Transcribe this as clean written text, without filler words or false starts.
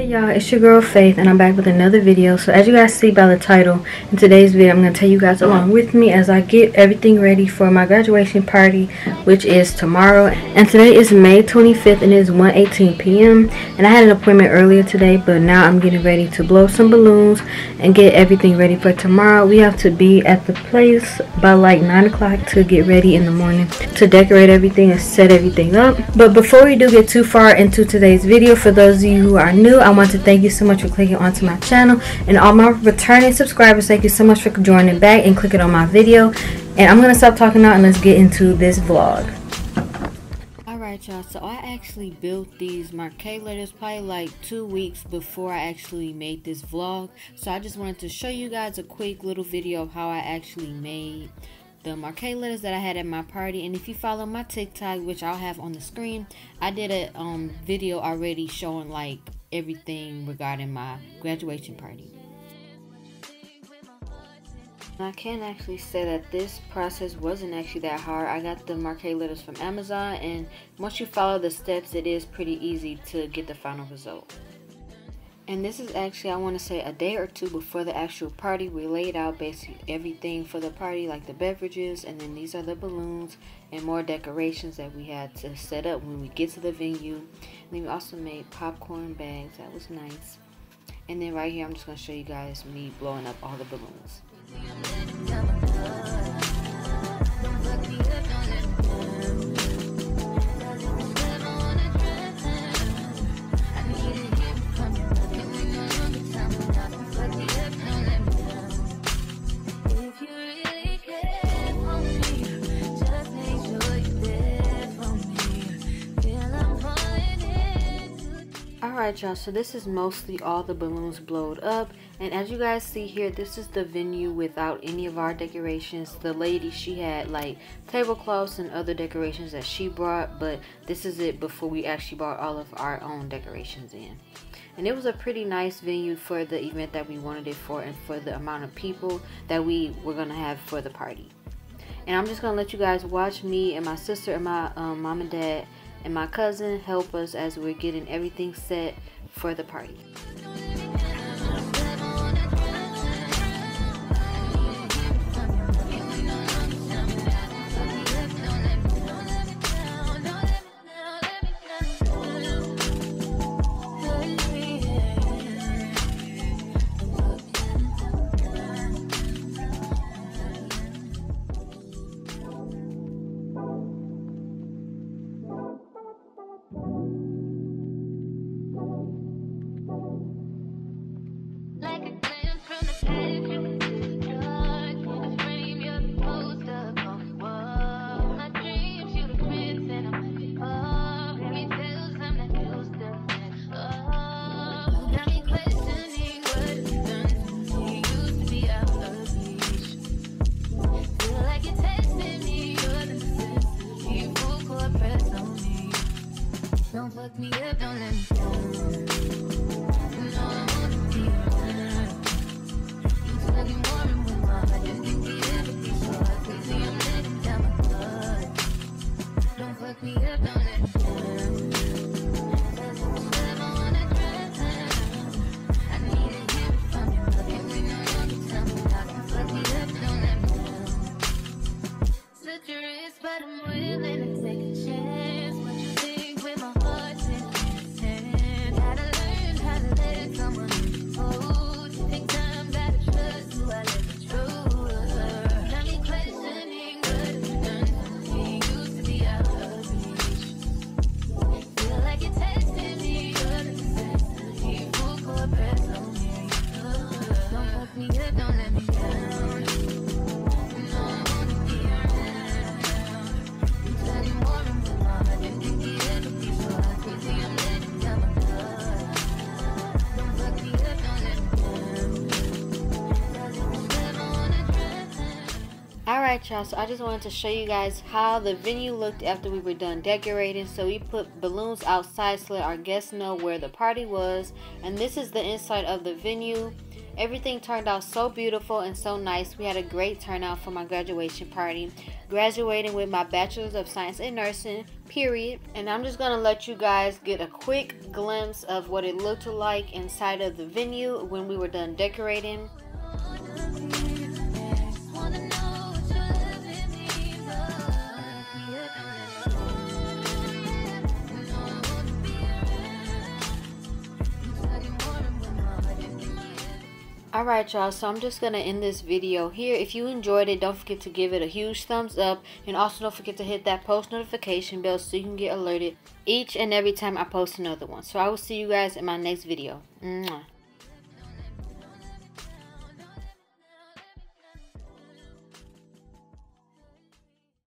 Y'all, it's your girl Faith, and I'm back with another video. So as you guys see by the title, in today's video I'm going to take you guys along with me as I get everything ready for my graduation party, which is tomorrow. And today is May 25th and it is 1:18 p.m. and I had an appointment earlier today, but now I'm getting ready to blow some balloons and get everything ready for tomorrow. We have to be at the place by like 9 o'clock to get ready in the morning to decorate everything and set everything up. But before we do get too far into today's video, for those of you who are new, I want to thank you so much for clicking onto my channel, and all my returning subscribers, thank you so much for joining back and clicking on my video. And I'm gonna stop talking now and let's get into this vlog. Alright y'all, so I actually built these marquee letters probably like 2 weeks before I actually made this vlog. So I just wanted to show you guys a quick little video of how I actually made the marquee letters that I had at my party. And if you follow my TikTok, which I'll have on the screen, I did a video already showing like everything regarding my graduation party. I can actually say that this process wasn't actually that hard. I got the marquee letters from Amazon, and once you follow the steps, it is pretty easy to get the final result. And this is actually, I want to say, a day or two before the actual party. We laid out basically everything for the party, like the beverages, and then these are the balloons and more decorations that we had to set up when we get to the venue. And then we also made popcorn bags. That was nice. And then right here, I'm just going to show you guys me blowing up all the balloons. Alright y'all, so this is mostly all the balloons blowed up, and as you guys see here, this is the venue without any of our decorations. The lady, she had like tablecloths and other decorations that she brought, but this is it before we actually brought all of our own decorations in. And it was a pretty nice venue for the event that we wanted it for, and for the amount of people that we were going to have for the party. And I'm just going to let you guys watch me and my sister and my mom and dad and my cousin help us as we're getting everything set for the party. Don't fuck me up, don't let me down. You know I wanna be around. You talking more with my heart, just think it would be so hard. Crazy, I'm letting down my guard. Don't fuck me up, don't let me down. Cause if I wanna drown, I need to hear it from you. But if we know you tell me how to fuck me up, don't let me down. Slit your wrist, but I'm willing to take a chance. What you think with my heart? Gotta learn how to let someone hold. Take time, gotta trust who I let the truth. Got me questioning what done. We used to be out of reach. Feel like you're testing me, you're the necessity. Full court press on me. Don't fuck me up, don't let me down. You know I wanna be around. You study more and with my heart, just think it would be so hard. Crazy, I'm letting down my guard. Don't fuck me up, don't let me down. Cause if I ever wanna drown. Alright y'all, so I just wanted to show you guys how the venue looked after we were done decorating. So we put balloons outside to let our guests know where the party was, and this is the inside of the venue. Everything turned out so beautiful and so nice. We had a great turnout for my graduation party. Graduating with my Bachelor's of Science in Nursing, period. And I'm just going to let you guys get a quick glimpse of what it looked like inside of the venue when we were done decorating. Alright y'all, so I'm just going to end this video here. If you enjoyed it, don't forget to give it a huge thumbs up. And also don't forget to hit that post notification bell so you can get alerted each and every time I post another one. So I will see you guys in my next video. Mwah.